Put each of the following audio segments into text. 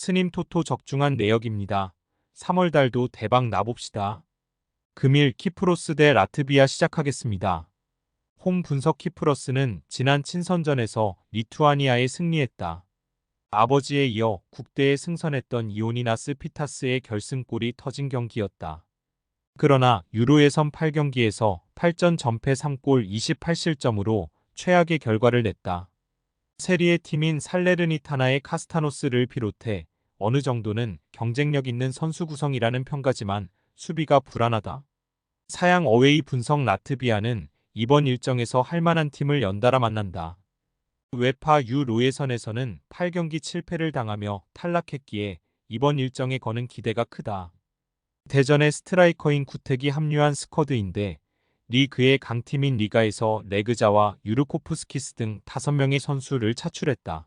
스님 토토 적중한 내역입니다. 3월 달도 대박 나봅시다. 금일 키프로스 대 라트비아 시작하겠습니다. 홈 분석 키프러스는 지난 친선전에서 리투아니아에 승리했다. 아버지에 이어 국대에 승선했던 이오니나스 피타스의 결승골이 터진 경기였다. 그러나 유로 예선 8경기에서 8전 전패 3골 28실점으로 최악의 결과를 냈다. 세리에 팀인 살레르니타나의 카스타노스를 비롯해 어느 정도는 경쟁력 있는 선수 구성이라는 평가지만 수비가 불안하다. 사양 어웨이 분석 라트비아는 이번 일정에서 할만한 팀을 연달아 만난다. 우에파 유로 예선에서는 8경기 7패를 당하며 탈락했기에 이번 일정에 거는 기대가 크다. 대전의 스트라이커인 구택이 합류한 스쿼드인데 리그의 강팀인 리가에서 레그자와 유르코프스키스 등 5명의 선수를 차출했다.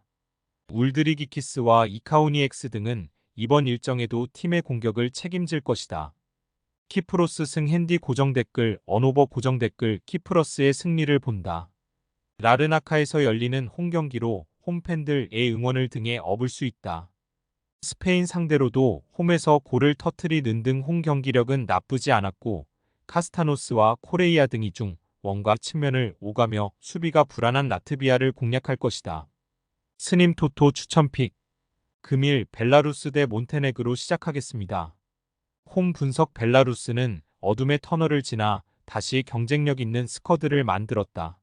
울드리기키스와 이카우니엑스 등은 이번 일정에도 팀의 공격을 책임질 것이다. 키프로스 승 핸디 고정 댓글 언오버 고정 댓글 키프러스의 승리를 본다. 라르나카에서 열리는 홈 경기로 홈팬들의 응원을 등에 업을 수 있다. 스페인 상대로도 홈에서 골을 터트리는 등 홈 경기력은 나쁘지 않았고 카스타노스와 코레이아 등이 중 원과 측면을 오가며 수비가 불안한 라트비아를 공략할 것이다. 스님 토토 추천픽 금일 벨라루스 대 몬테네그로 시작하겠습니다. 홈 분석 벨라루스는 어둠의 터널을 지나 다시 경쟁력 있는 스쿼드를 만들었다.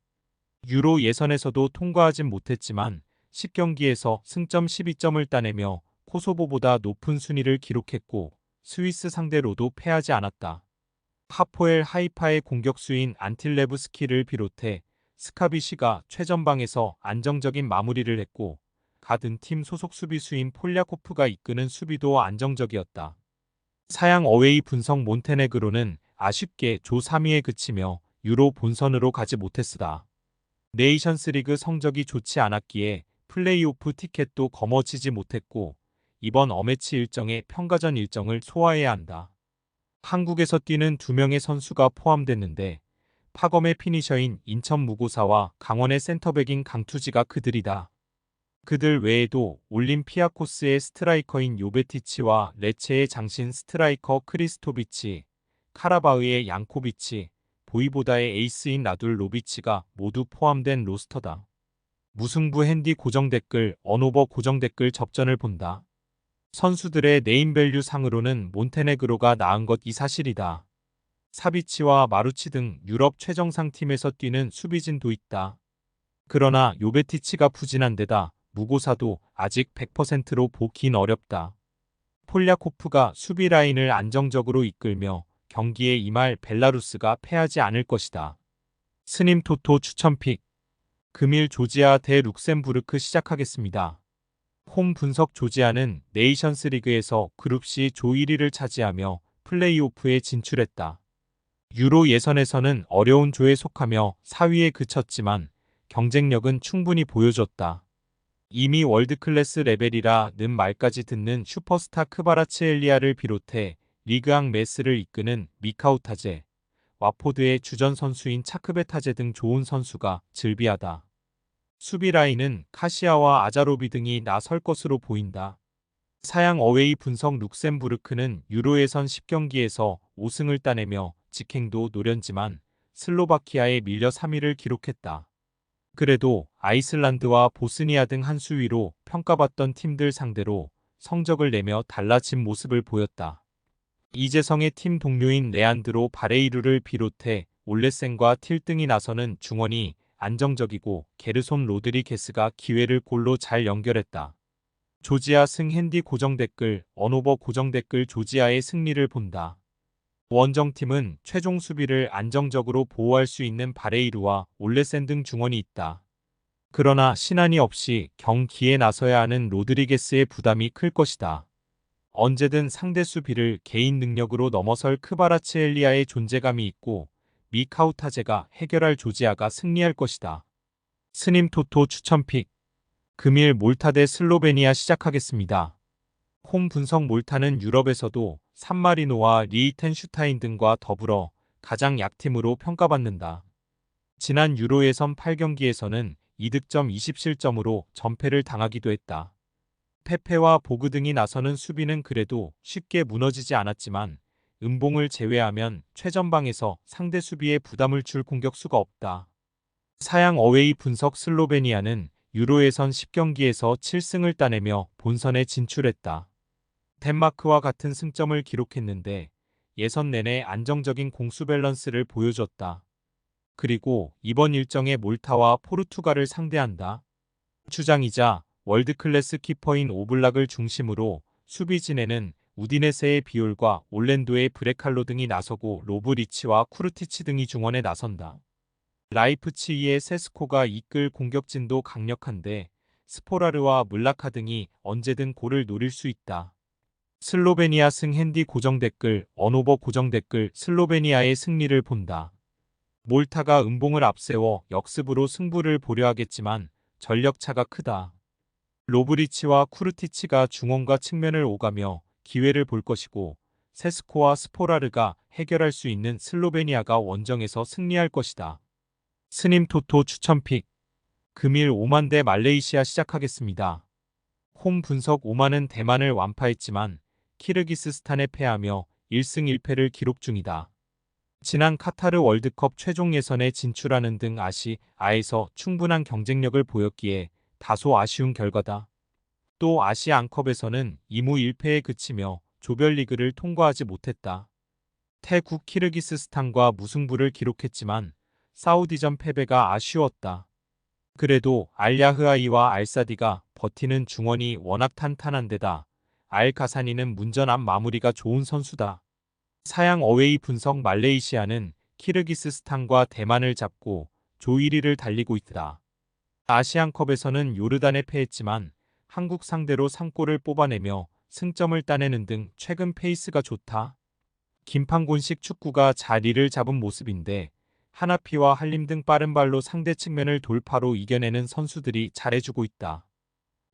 유로 예선에서도 통과하진 못했지만 10경기에서 승점 12점을 따내며 코소보보다 높은 순위를 기록했고 스위스 상대로도 패하지 않았다. 하포엘 하이파의 공격수인 안틸레브스키를 비롯해 스카비시가 최전방에서 안정적인 마무리를 했고 같은 팀 소속 수비수인 폴야코프가 이끄는 수비도 안정적이었다. 사양 어웨이 분석 몬테네그로는 아쉽게 조 3위에 그치며 유로 본선으로 가지 못했으다. 네이션스리그 성적이 좋지 않았기에 플레이오프 티켓도 거머쥐지 못했고 이번 어매치 일정에 평가전 일정을 소화해야 한다. 한국에서 뛰는 2명의 선수가 포함됐는데 파검의 피니셔인 인천 무고사와 강원의 센터백인 강투지가 그들이다. 그들 외에도 올림피아코스의 스트라이커인 요베티치와 레체의 장신 스트라이커 크리스토비치, 카라바흐의 양코비치, 보이보다의 에이스인 라둘로비치가 모두 포함된 로스터다. 무승부 핸디 고정 댓글 언오버 고정 댓글 접전을 본다. 선수들의 네임밸류 상으로는 몬테네그로가 나은 것 이 사실이다. 사비치와 마루치 등 유럽 최정상 팀에서 뛰는 수비진도 있다. 그러나 요베티치가 부진한 데다 무고사도 아직 100%로 보긴 어렵다. 폴야코프가 수비 라인을 안정적으로 이끌며 경기에 임할 벨라루스가 패하지 않을 것이다. 스님 토토 추천픽 금일 조지아 대 룩셈부르크 시작하겠습니다. 홈 분석 조지아는 네이션스 리그에서 그룹 C 조 1위를 차지하며 플레이오프에 진출했다. 유로 예선에서는 어려운 조에 속하며 4위에 그쳤지만 경쟁력은 충분히 보여줬다. 이미 월드클래스 레벨이라는 말까지 듣는 슈퍼스타 크바라츠엘리아를 비롯해 리그앙 메스를 이끄는 미카우타제, 와포드의 주전 선수인 차크베타제 등 좋은 선수가 즐비하다. 수비 라인은 카시아와 아자로비 등이 나설 것으로 보인다. 사양 어웨이 분석 룩셈부르크는 유로 예선 10경기에서 5승을 따내며 직행도 노련지만 슬로바키아에 밀려 3위를 기록했다. 그래도 아이슬란드와 보스니아 등 한 수위로 평가받던 팀들 상대로 성적을 내며 달라진 모습을 보였다. 이재성의 팀 동료인 레안드로 바레이루를 비롯해 올레센과 틸 등이 나서는 중원이 안정적이고 게르손 로드리게스가 기회를 골로 잘 연결했다. 조지아 승 핸디 고정 댓글 언오버 고정 댓글 조지아의 승리를 본다. 원정팀은 최종 수비를 안정적으로 보호할 수 있는 바레이루와 올레센 등 중원이 있다. 그러나 신한이 없이 경기에 나서야 하는 로드리게스의 부담이 클 것이다. 언제든 상대 수비를 개인 능력으로 넘어설 크바라츠엘리아의 존재감이 있고 미카우타제가 해결할 조지아가 승리할 것이다. 스님 토토 추천픽 금일 몰타 대 슬로베니아 시작하겠습니다. 홈 분석 몰타는 유럽에서도 산마리노와 리히텐슈타인 등과 더불어 가장 약팀으로 평가받는다. 지난 유로 예선 8경기에서는 2득점 20실점으로 전패를 당하기도 했다. 페페와 보그 등이 나서는 수비는 그래도 쉽게 무너지지 않았지만 은봉을 제외하면 최전방에서 상대 수비에 부담을 줄 공격수가 없다. 사양 어웨이 분석 슬로베니아는 유로 예선 10경기에서 7승을 따내며 본선에 진출했다. 덴마크와 같은 승점을 기록했는데 예선 내내 안정적인 공수 밸런스를 보여줬다. 그리고 이번 일정에 몰타와 포르투갈을 상대한다. 주장이자 월드클래스 키퍼인 오블락을 중심으로 수비진에는 우디네세의 비올과 올랜도의 브레칼로 등이 나서고 로브리치와 쿠르티치 등이 중원에 나선다. 라이프치히의 세스코가 이끌 공격진도 강력한데 스포라르와 물라카 등이 언제든 골을 노릴 수 있다. 슬로베니아 승 핸디 고정 댓글 언오버 고정 댓글 슬로베니아의 승리를 본다. 몰타가 은봉을 앞세워 역습으로 승부를 보려 하겠지만 전력차가 크다. 로브리치와 쿠르티치가 중원과 측면을 오가며 기회를 볼 것이고 세스코와 스포라르가 해결할 수 있는 슬로베니아가 원정에서 승리할 것이다. 스님 토토 추천픽 금일 오만 대 말레이시아 시작하겠습니다. 홈 분석 오만은 대만을 완파했지만 키르기스스탄에 패하며 1승 1패를 기록 중이다. 지난 카타르 월드컵 최종 예선에 진출하는 등 아시아에서 충분한 경쟁력을 보였기에 다소 아쉬운 결과다. 또 아시안컵에서는 2무 1패에 그치며 조별리그를 통과하지 못했다. 태국 키르기스스탄과 무승부를 기록했지만 사우디전 패배가 아쉬웠다. 그래도 알야흐아이와 알사디가 버티는 중원이 워낙 탄탄한 데다 알카사니는 문전한 마무리가 좋은 선수다. 사양 어웨이 분석 말레이시아는 키르기스스탄과 대만을 잡고 조 1위를 달리고 있다. 아시안컵에서는 요르단에 패했지만 한국 상대로 3골을 뽑아내며 승점을 따내는 등 최근 페이스가 좋다. 김판곤식 축구가 자리를 잡은 모습인데 하나피와 한림 등 빠른 발로 상대 측면을 돌파로 이겨내는 선수들이 잘해주고 있다.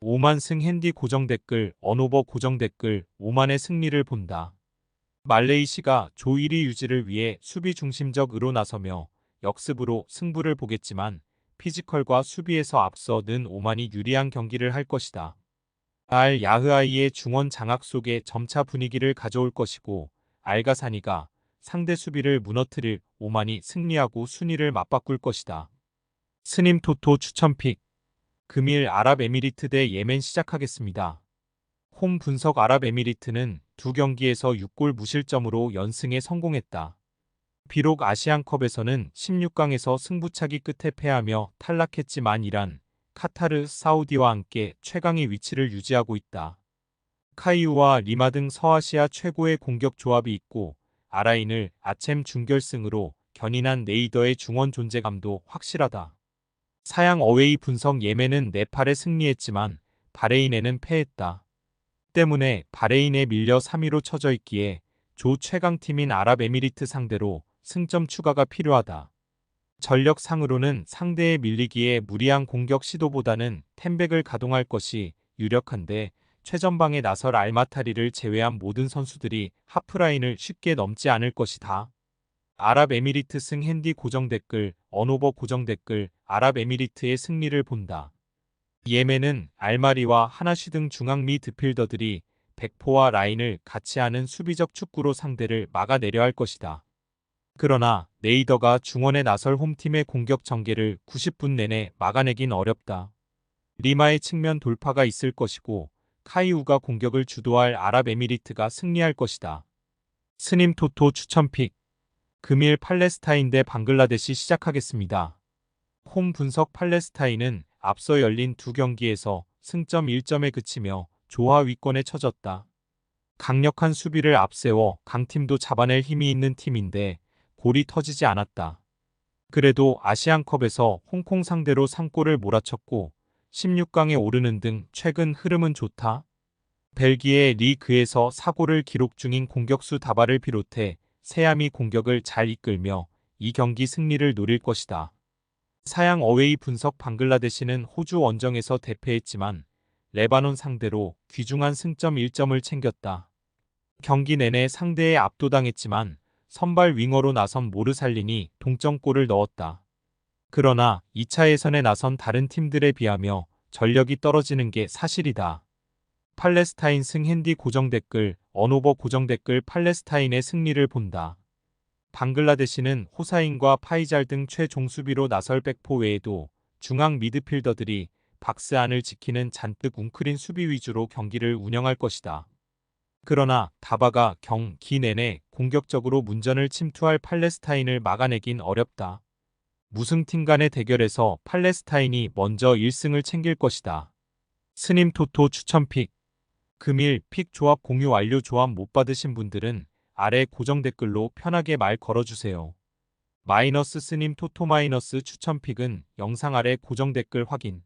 오만승 핸디 고정 댓글 언오버 고정 댓글 오만의 승리를 본다. 말레이시가 조 1위 유지를 위해 수비 중심적으로 나서며 역습으로 승부를 보겠지만 피지컬과 수비에서 앞서 는 오만이 유리한 경기를 할 것이다. 알 야흐아이의 중원 장악 속에 점차 분위기를 가져올 것이고 알가사니가 상대 수비를 무너뜨릴 오만이 승리하고 순위를 맞바꿀 것이다. 스님 토토 추천픽 금일 아랍에미리트 대 예멘 시작하겠습니다. 홈 분석 아랍에미리트는 두 경기에서 6골 무실점으로 연승에 성공했다. 비록 아시안컵에서는 16강에서 승부차기 끝에 패하며 탈락했지만 이란, 카타르, 사우디와 함께 최강의 위치를 유지하고 있다. 카이우와 리마 등 서아시아 최고의 공격 조합이 있고 아라인을 아쳄 준결승으로 견인한 네이더의 중원 존재감도 확실하다. 사양 어웨이 분석 예멘은 네팔에 승리했지만 바레인에는 패했다. 때문에 바레인에 밀려 3위로 처져 있기에 조 최강팀인 아랍에미리트 상대로 승점 추가가 필요하다. 전력상으로는 상대에 밀리기에 무리한 공격 시도보다는 템백을 가동할 것이 유력한데 최전방에 나설 알마타리를 제외한 모든 선수들이 하프라인을 쉽게 넘지 않을 것이다. 아랍에미리트 승 핸디 고정 댓글 언오버 고정 댓글 아랍에미리트의 승리를 본다. 예멘은 알마리와 하나시 등 중앙 미드필더들이 백포와 라인을 같이 하는 수비적 축구로 상대를 막아내려 할 것이다. 그러나 네이더가 중원에 나설 홈팀의 공격 전개를 90분 내내 막아내긴 어렵다. 리마의 측면 돌파가 있을 것이고 카이우가 공격을 주도할 아랍에미리트가 승리할 것이다. 스님 토토 추천픽 금일 팔레스타인 대 방글라데시 시작하겠습니다. 홈 분석 팔레스타인은 앞서 열린 두 경기에서 승점 1점에 그치며 조하 위권에 처졌다. 강력한 수비를 앞세워 강팀도 잡아낼 힘이 있는 팀인데 골이 터지지 않았다. 그래도 아시안컵에서 홍콩 상대로 3골을 몰아쳤고 16강에 오르는 등 최근 흐름은 좋다. 벨기에 리그에서 4골을 기록 중인 공격수 다바를 비롯해 세야미 공격을 잘 이끌며 이 경기 승리를 노릴 것이다. 사양 어웨이 분석 방글라데시는 호주 원정에서 대패했지만 레바논 상대로 귀중한 승점 1점을 챙겼다. 경기 내내 상대에 압도당했지만 선발 윙어로 나선 모르살린이 동점골을 넣었다. 그러나 2차 예선에 나선 다른 팀들에 비하며 전력이 떨어지는 게 사실이다. 팔레스타인 승 핸디 고정 댓글, 언오버 고정 댓글 팔레스타인의 승리를 본다. 방글라데시는 호사인과 파이잘 등 최종수비로 나설 백포 외에도 중앙 미드필더들이 박스 안을 지키는 잔뜩 웅크린 수비 위주로 경기를 운영할 것이다. 그러나 다바가 경기 내내 공격적으로 문전을 침투할 팔레스타인을 막아내긴 어렵다. 무승팀 간의 대결에서 팔레스타인이 먼저 1승을 챙길 것이다. 스님 토토 추천픽. 금일 픽 조합 공유 완료. 조합 못 받으신 분들은 아래 고정 댓글로 편하게 말 걸어주세요. 마이너스 스님 토토 마이너스 추천픽은 영상 아래 고정 댓글 확인.